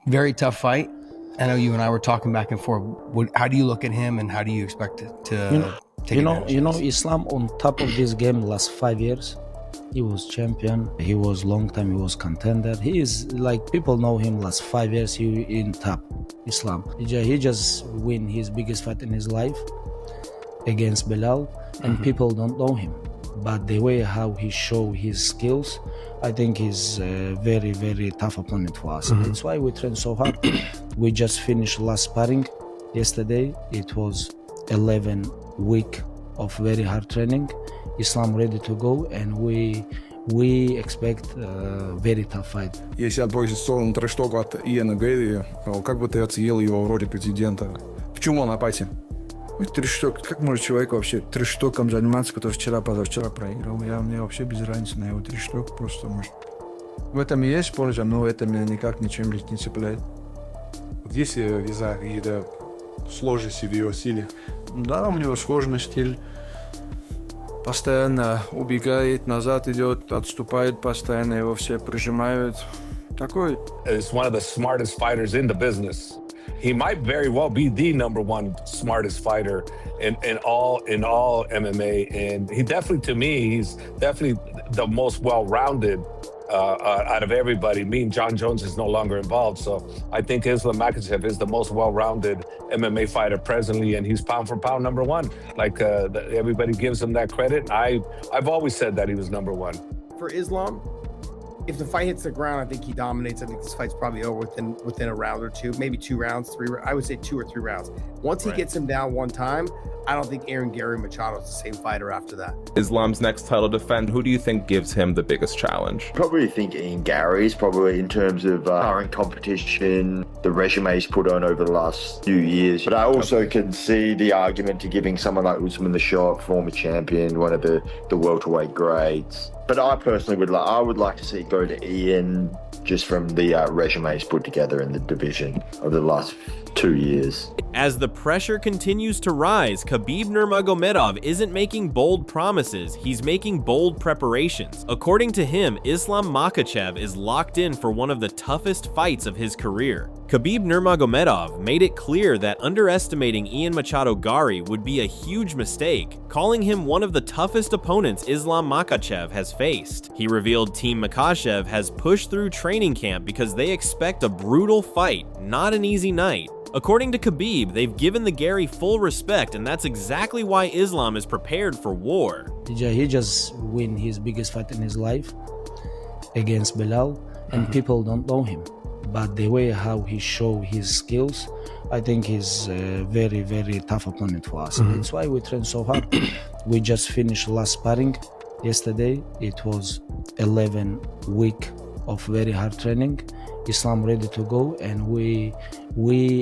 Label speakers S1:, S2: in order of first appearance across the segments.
S1: Very tough fight. I know you and I were talking back and forth. How do you look at him, and how do you expect to take advantage of this?
S2: Islam on top of this game last 5 years. He was champion. He was long time. He was contender. He is like people know him last 5 years. He in top. Islam. He just win his biggest fight in his life against Belal, and people don't know him. But the way how he show his skills, I think he's a very, very tough opponent for us. That's why we train so hard. We just finished last sparring yesterday. It was 11 week of very hard training. Islam ready to go, and we expect a very tough fight.
S3: Если отбросить в сторону трэш-тока от Иана Гарри, как бы ты оценил его в роли президента? Почему он апатия?
S4: Трэш-ток. Как может человек вообще трэш-током заниматься, который вчера-позавчера проиграл? Мне вообще без разницы на его трэш-ток, просто может. В этом и есть польза, но это меня никак ничем не цепляет.
S5: Есть из-за какие-то сложности в его стиле?
S4: Да, у него сложный стиль. Постоянно убегает, назад идет, отступает постоянно, его все прижимают. Такой.
S6: Is one of the smartest fighters in the business. He might very well be the number one smartest fighter in all MMA, and he definitely, to me, he's definitely the most well-rounded out of everybody. Me and John Jones is no longer involved, so I think Islam Makhachev is the most well-rounded MMA fighter presently, and he's pound for pound number one. Like everybody gives him that credit. I've always said that he was number one.
S7: For Islam, if the fight hits the ground, I think he dominates. I think this fight's probably over within a round or two, maybe 2 rounds, 3. I would say 2 or 3 rounds. Once he gets him down one time, I don't think Ian Garry Machado is the same fighter after that.
S8: Islam's next title defense, who do you think gives him the biggest challenge?
S9: Probably think Ian Garry's probably in terms of current competition, the resume he's put on over the last few years. But I also can see the argument to giving someone like Usman the shot, former champion, one of the welterweight greats. But I personally would like to see it go to Ian just from the resume he's put together in the division over the last 2 years.
S10: As the pressure continues to rise, Khabib Nurmagomedov isn't making bold promises, he's making bold preparations. According to him, Islam Makhachev is locked in for one of the toughest fights of his career. Khabib Nurmagomedov made it clear that underestimating Ian Machado Garry would be a huge mistake, calling him one of the toughest opponents Islam Makhachev has faced. He revealed Team Makhachev has pushed through training camp because they expect a brutal fight, not an easy night. According to Khabib, they've given the Garry full respect, and that's exactly why Islam is prepared for war.
S2: He just win his biggest fight in his life against Belal, and people don't know him. But the way how he show his skills, I think he's a very, very tough opponent for us. That's why we train so hard. We just finished last sparring yesterday. It was 11 week of very hard training. Islam ready to go, and we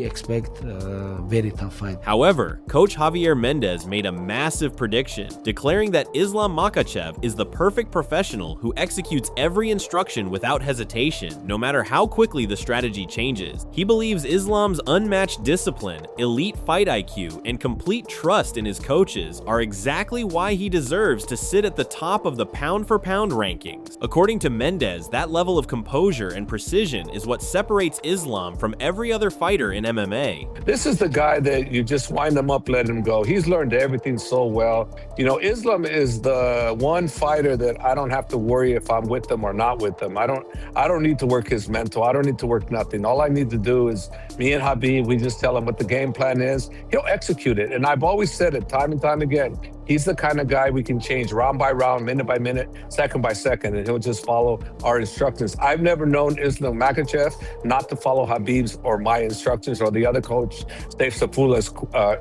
S2: expect a very tough fight.
S10: However, Coach Javier Mendez made a massive prediction, declaring that Islam Makhachev is the perfect professional who executes every instruction without hesitation, no matter how quickly the strategy changes. He believes Islam's unmatched discipline, elite fight IQ, and complete trust in his coaches are exactly why he deserves to sit at the top of the pound-for-pound rankings. According to Mendes, that level of composure and precision is what separates Islam from every other fighter in MMA.
S6: This is the guy that you just wind him up, let him go. He's learned everything so well. You know, Islam is the one fighter that I don't have to worry if I'm with them or not with them. I don't need to work his mental. I don't need to work nothing. All I need to do is me and Khabib, we just tell him what the game plan is. He'll execute it. And I've always said it time and time again. He's the kind of guy we can change round by round, minute by minute, second by second, and he'll just follow our instructions. I've never known Islam Makhachev not to follow Khabib's or my instructions or the other coach, Dave Sapula's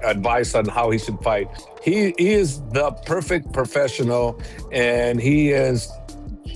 S6: advice on how he should fight. He is the perfect professional, and he is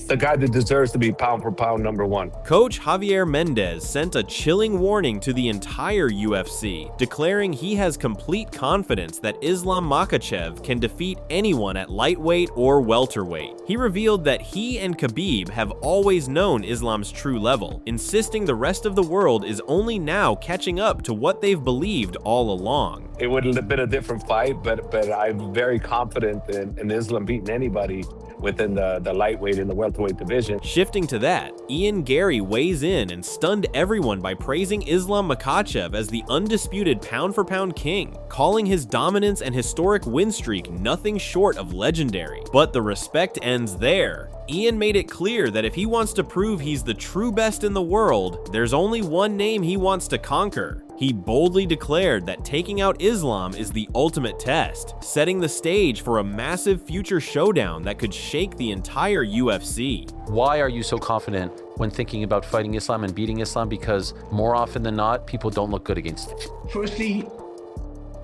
S6: the guy that deserves to be pound for pound number one.
S10: Coach Javier Mendez sent a chilling warning to the entire UFC, declaring he has complete confidence that Islam Makhachev can defeat anyone at lightweight or welterweight. He revealed that he and Khabib have always known Islam's true level, insisting the rest of the world is only now catching up to what they've believed all along.
S6: It would have been a different fight, but I'm very confident in Islam beating anybody within the lightweight and the welterweight welterweight division.
S10: Shifting to that, Ian Garry weighs in and stunned everyone by praising Islam Makhachev as the undisputed pound-for-pound king, calling his dominance and historic win streak nothing short of legendary. But the respect ends there. Ian made it clear that if he wants to prove he's the true best in the world, there's only one name he wants to conquer. He boldly declared that taking out Islam is the ultimate test, setting the stage for a massive future showdown that could shake the entire UFC.
S11: Why are you so confident when thinking about fighting Islam and beating Islam? Because more often than not, people don't look good against him.
S12: Firstly,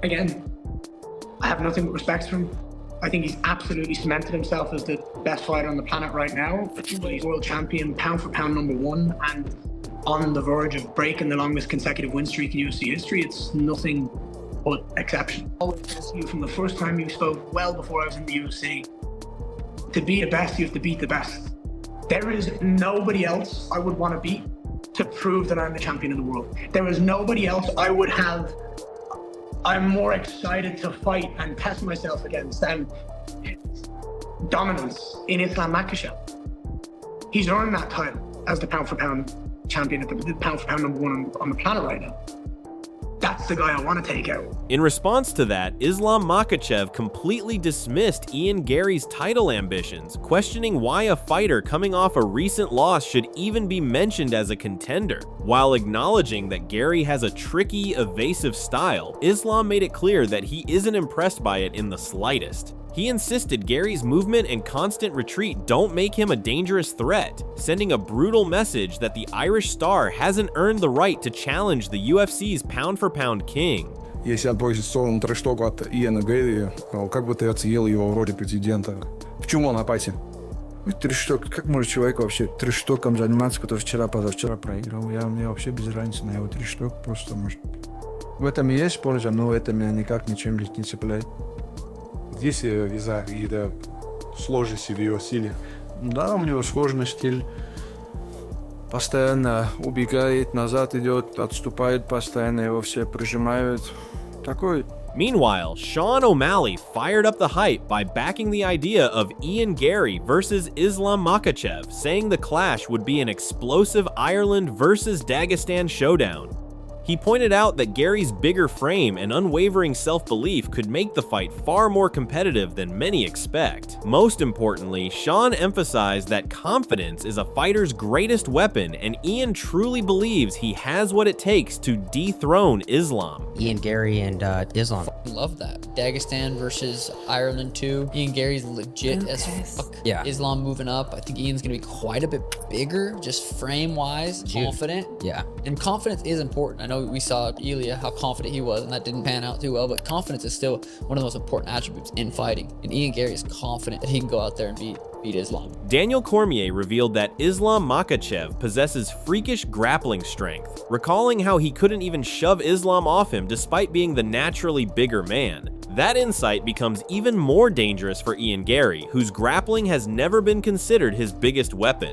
S12: again, I have nothing but respect for him. I think he's absolutely cemented himself as the best fighter on the planet right now. He's world champion, pound for pound #1, and on the verge of breaking the longest consecutive win streak in UFC history. It's nothing but exceptional. From the first time you spoke, well before I was in the UFC, to be the best, you have to beat the best. There is nobody else I would want to beat to prove that I'm the champion of the world. There is nobody else I'm more excited to fight and test myself against than dominance in Islam Makhachev. He's earned that title as the pound for pound champion, the pound for pound #1 on the planet right now. That's the guy I want to take out.
S10: In response to that, Islam Makhachev completely dismissed Ian Garry's title ambitions, questioning why a fighter coming off a recent loss should even be mentioned as a contender. While acknowledging that Garry has a tricky, evasive style, Islam made it clear that he isn't impressed by it in the slightest. He insisted Garry's movement and constant retreat don't make him a dangerous threat, sending a brutal message that the Irish star hasn't earned the right to challenge the UFC's pound-for-pound king.
S3: Если отбросить в сторону трэш-тока от Иана Гарри, как бы ты оценил его в роли президента? В чем он опасен?
S4: Трэш-ток, как может человек вообще трэш-током заниматься, который позавчера проиграл? Мне вообще без разницы на его трэш-ток, просто может... В этом и есть польза, но это меня никак ничем не цепляет.
S5: Здесь из-за каких-то сложностей в его стиле.
S4: Да, у него сложный стиль. Постоянно убегает, назад идет, отступает постоянно, его все прижимают. Такой.
S10: Meanwhile, Sean O'Malley fired up the hype by backing the idea of Ian Garry versus Islam Makhachev, saying the clash would be an explosive Ireland versus Dagestan showdown. He pointed out that Garry's bigger frame and unwavering self-belief could make the fight far more competitive than many expect. Most importantly, Sean emphasized that confidence is a fighter's greatest weapon, and Ian truly believes he has what it takes to dethrone Islam.
S13: Ian Garry and Islam. Love that. Dagestan versus Ireland 2. Ian Garry's legit as fuck. Yeah. Islam moving up. I think Ian's gonna be quite a bit bigger, just frame-wise, confident. Yeah. And confidence is important. I know we saw Ilia, how confident he was, and that didn't pan out too well, but confidence is still one of the most important attributes in fighting. And Ian Garry is confident that he can go out there and beat Islam.
S10: Daniel Cormier revealed that Islam Makhachev possesses freakish grappling strength, recalling how he couldn't even shove Islam off him despite being the naturally bigger man. That insight becomes even more dangerous for Ian Garry, whose grappling has never been considered his biggest weapon.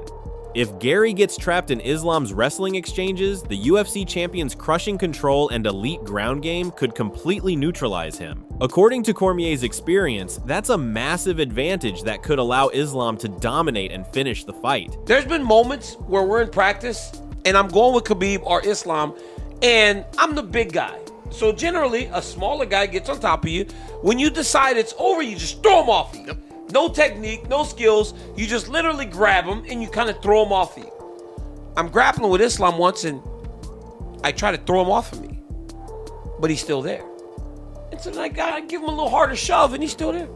S10: If Garry gets trapped in Islam's wrestling exchanges, the UFC champion's crushing control and elite ground game could completely neutralize him. According to Cormier's experience, that's a massive advantage that could allow Islam to dominate and finish the fight.
S14: There's been moments where we're in practice and I'm going with Khabib or Islam and I'm the big guy. So generally, a smaller guy gets on top of you. When you decide it's over, you just throw him off you. No technique, no skills. You just literally grab him and you kind of throw him off you. I'm grappling with Islam once and I try to throw him off of me, but he's still there. And so I give him a little harder shove and he's still there.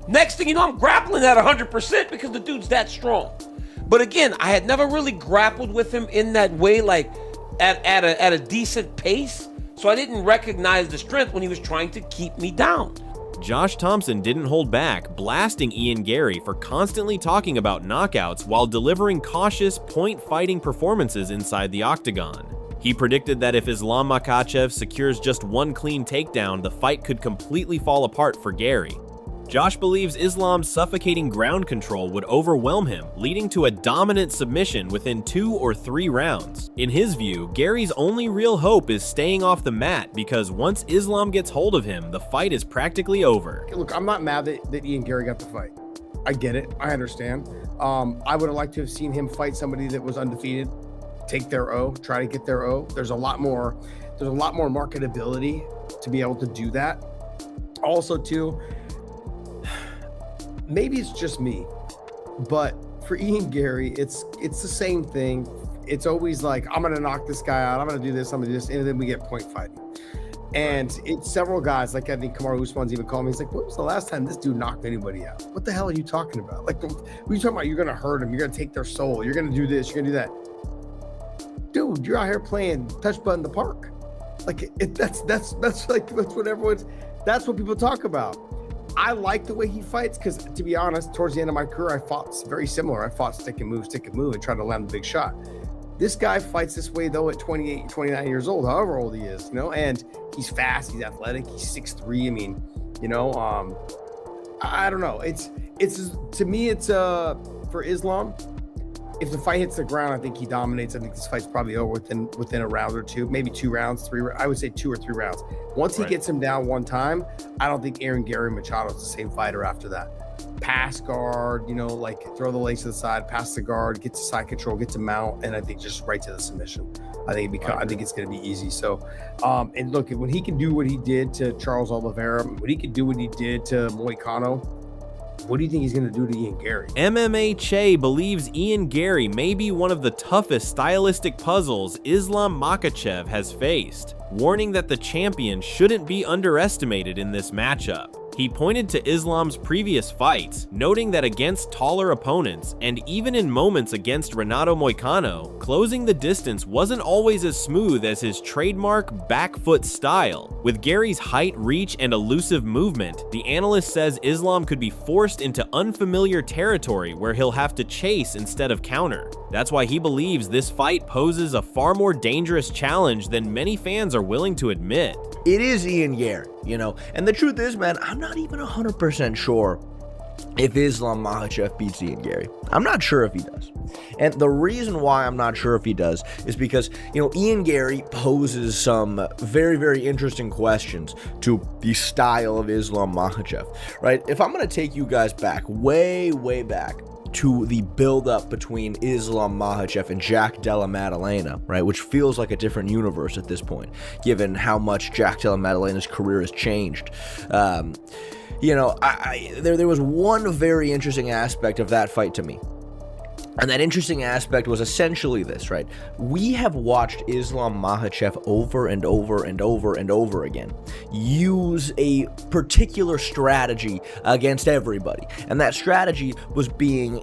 S14: Next thing you know, I'm grappling at 100% because the dude's that strong. But again, I had never really grappled with him in that way, like at a decent pace. So I didn't recognize the strength when he was trying to keep me down.
S10: Josh Thomson didn't hold back, blasting Ian Garry for constantly talking about knockouts while delivering cautious, point-fighting performances inside the octagon. He predicted that if Islam Makhachev secures just one clean takedown, the fight could completely fall apart for Garry. Josh believes Islam's suffocating ground control would overwhelm him, leading to a dominant submission within 2 or 3 rounds. In his view, Garry's only real hope is staying off the mat because once Islam gets hold of him, the fight is practically over.
S7: Look, I'm not mad that Ian Garry got the fight. I get it. I understand. I would have liked to have seen him fight somebody that was undefeated, take their O, try to get their O. There's a lot more marketability to be able to do that. Also, too, maybe it's just me, but for Ian Garry, it's the same thing. It's always like, I'm going to knock this guy out. I'm going to do this. I'm going to do this. And then we get point fighting. And it's several guys, like I think Kamaru Usman's even called me. He's like, when was the last time this dude knocked anybody out? What the hell are you talking about? Like, what are you talking about? You're going to hurt him. You're going to take their soul. You're going to do this. You're going to do that. Dude, you're out here playing touch button in the park. Like, that's what people talk about. I like the way he fights because, to be honest, towards the end of my career, I fought very similar. I fought stick and move, and try to land the big shot. This guy fights this way, though, at 28, 29 years old, however old he is, and he's fast, he's athletic, he's 6'3". I mean, I don't know. It's to me, it's for Islam. If the fight hits the ground, I think he dominates. I think this fight's probably over within a round or two, maybe 2 rounds, 3. I would say 2 or 3 rounds. Once he gets him down one time, I don't think Ian Garry Machado is the same fighter after that. Pass guard, throw the legs to the side, pass the guard, get to side control, get to mount, and I think just right to the submission. I think it's going to be easy. So, and look, when he can do what he did to Charles Oliveira, when he can do what he did to Moicano, what do you think he's going to do to Ian Garry?
S10: MMA Che believes Ian Garry may be one of the toughest stylistic puzzles Islam Makhachev has faced, warning that the champion shouldn't be underestimated in this matchup. He pointed to Islam's previous fights, noting that against taller opponents, and even in moments against Renato Moicano, closing the distance wasn't always as smooth as his trademark back foot style. With Garry's height, reach, and elusive movement, the analyst says Islam could be forced into unfamiliar territory where he'll have to chase instead of counter. That's why he believes this fight poses a far more dangerous challenge than many fans are willing to admit.
S15: It is Ian Garry, and the truth is, man, I'm not even 100% sure if Islam Makhachev beats Ian Garry. I'm not sure if he does. And the reason why I'm not sure if he does is because, Ian Garry poses some very, very interesting questions to the style of Islam Makhachev, right? If I'm going to take you guys back, way, way back, to the build-up between Islam Makhachev and Jack Della Maddalena, right, which feels like a different universe at this point, given how much Jack Della Maddalena's career has changed. There was one very interesting aspect of that fight to me. And that interesting aspect was essentially this, right? We have watched Islam Makhachev over and over and over and over again use a particular strategy against everybody. And that strategy was being,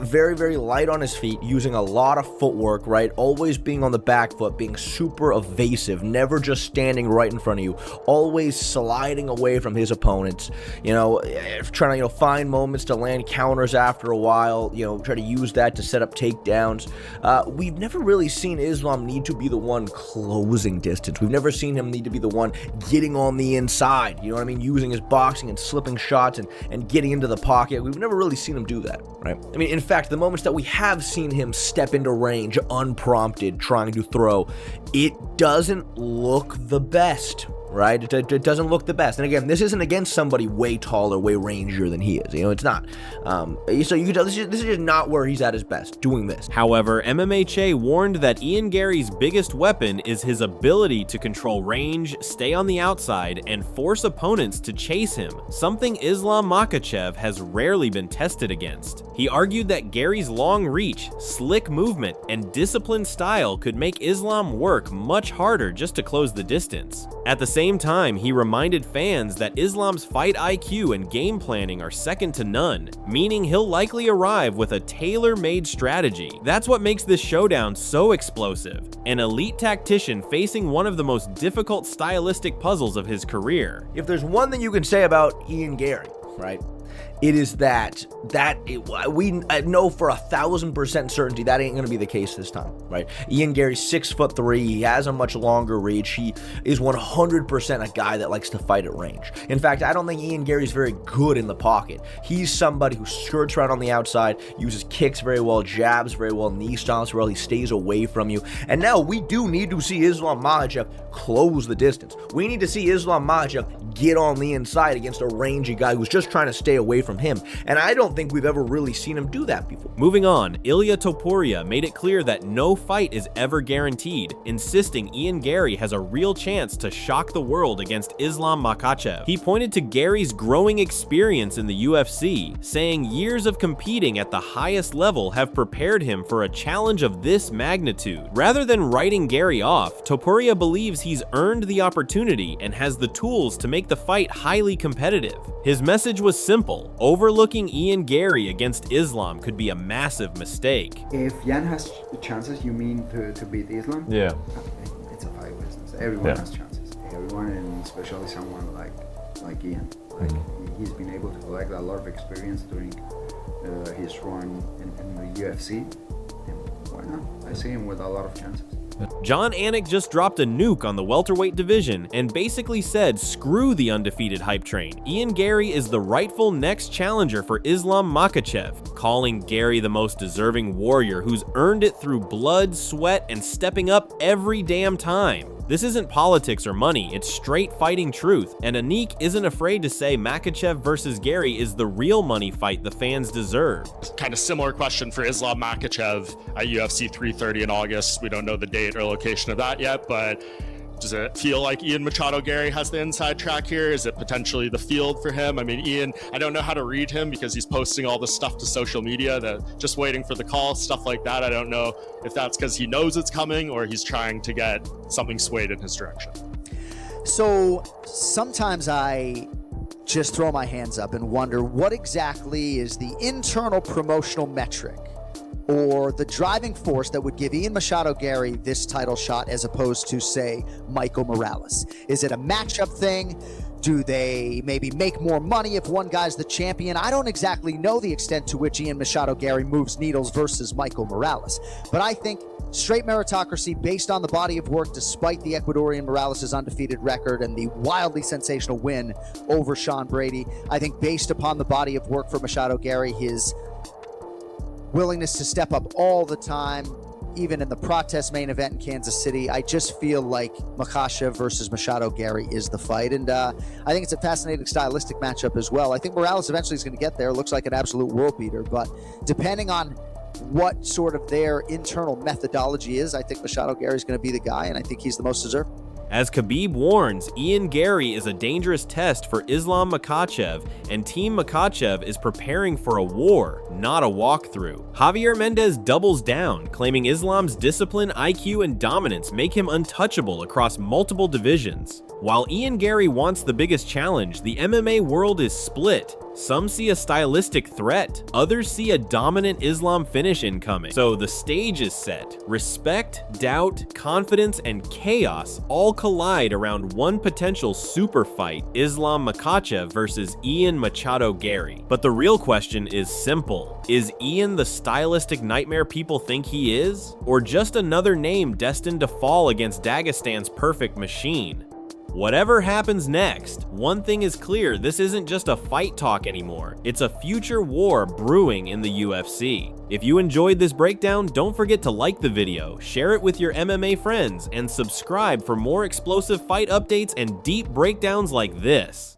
S15: very, very light on his feet, using a lot of footwork, right? Always being on the back foot, being super evasive, never just standing right in front of you, always sliding away from his opponents, trying to, find moments to land counters after a while, try to use that to set up takedowns. We've never really seen Islam need to be the one closing distance. We've never seen him need to be the one getting on the inside, using his boxing and slipping shots and getting into the pocket. We've never really seen him do that, right? In fact, the moments that we have seen him step into range unprompted, trying to throw, it doesn't look the best, right? It doesn't look the best. And again, this isn't against somebody way taller, way rangier than he is. It's not. So you can tell this is just not where he's at his best, doing this.
S10: However, MMA Che warned that Ian Garry's biggest weapon is his ability to control range, stay on the outside, and force opponents to chase him, something Islam Makhachev has rarely been tested against. He argued that Garry's long reach, slick movement, and disciplined style could make Islam work much harder just to close the distance. At the same time, he reminded fans that Islam's fight IQ and game planning are second to none, meaning he'll likely arrive with a tailor-made strategy. That's what makes this showdown so explosive, an elite tactician facing one of the most difficult stylistic puzzles of his career.
S15: If there's one thing you can say about Ian Garry, right, it is that we know for 1,000% certainty that ain't going to be the case this time, right? Ian Garry's 6'3", he has a much longer reach, he is 100% a guy that likes to fight at range. In fact, I don't think Ian Garry's very good in the pocket. He's somebody who skirts around on the outside, uses kicks very well, jabs very well, knee stomps very well, he stays away from you. And now we do need to see Islam Makhachev close the distance. We need to see Islam Makhachev get on the inside against a rangy guy who's just trying to stay away away from him. And I don't think we've ever really seen him do that before.
S10: Moving on, Ilia Topuria made it clear that no fight is ever guaranteed, insisting Ian Garry has a real chance to shock the world against Islam Makhachev. He pointed to Gary's growing experience in the UFC, saying years of competing at the highest level have prepared him for a challenge of this magnitude. Rather than writing Garry off, Topuria believes he's earned the opportunity and has the tools to make the fight highly competitive. His message was simple: overlooking Ian Garry against Islam could be a massive mistake.
S16: If Jan has chances, you mean to beat Islam?
S17: Yeah.
S16: It's a fight business. Everyone has chances. Everyone, and especially someone like Ian. Like he's been able to collect a lot of experience during his run in the UFC. And why not? I see him with a lot of chances.
S10: Jon Anik just dropped a nuke on the welterweight division and basically said screw the undefeated hype train. Ian Garry is the rightful next challenger for Islam Makhachev, calling Garry the most deserving warrior who's earned it through blood, sweat, and stepping up every damn time. This isn't politics or money, it's straight fighting truth, and Anik isn't afraid to say Makhachev versus Garry is the real money fight the fans deserve.
S18: Kind of similar question for Islam Makhachev at UFC 330 in August. We don't know the date or location of that yet, but does it feel like Ian Machado Garry has the inside track here? Is it potentially the field for him? I mean, Ian, I don't know how to read him because he's posting all this stuff to social media, that just waiting for the call, stuff like that. I don't know if that's because he knows it's coming or he's trying to get something swayed in his direction.
S19: So sometimes I just throw my hands up and wonder what exactly is the internal promotional metric or the driving force that would give Ian Machado Garry this title shot as opposed to, say, Michael Morales? Is it a matchup thing? Do they maybe make more money if one guy's the champion? I don't exactly know the extent to which Ian Machado Garry moves needles versus Michael Morales, but I think straight meritocracy based on the body of work despite the Ecuadorian Morales' undefeated record and the wildly sensational win over Sean Brady. I think based upon the body of work for Machado Garry, his willingness to step up all the time, even in the Prates main event in Kansas City, I just feel like Makhachev versus Machado Garry is the fight. And I think it's a fascinating stylistic matchup as well. I think Morales eventually is going to get there. Looks like an absolute world beater. But depending on what sort of their internal methodology is, I think Machado Garry is going to be the guy, and I think he's the most deserved.
S10: As Khabib warns, Ian Garry is a dangerous test for Islam Makhachev, and Team Makhachev is preparing for a war, not a walkthrough. Javier Mendez doubles down, claiming Islam's discipline, IQ, and dominance make him untouchable across multiple divisions. While Ian Garry wants the biggest challenge, the MMA world is split. Some see a stylistic threat, others see a dominant Islam finish incoming. So the stage is set. Respect, doubt, confidence, and chaos all collide around one potential super fight, Islam Makhachev versus Ian Machado Garry. But the real question is simple. Is Ian the stylistic nightmare people think he is? Or just another name destined to fall against Dagestan's perfect machine? Whatever happens next, one thing is clear, this isn't just a fight talk anymore. It's a future war brewing in the UFC. If you enjoyed this breakdown, don't forget to like the video, share it with your MMA friends, and subscribe for more explosive fight updates and deep breakdowns like this.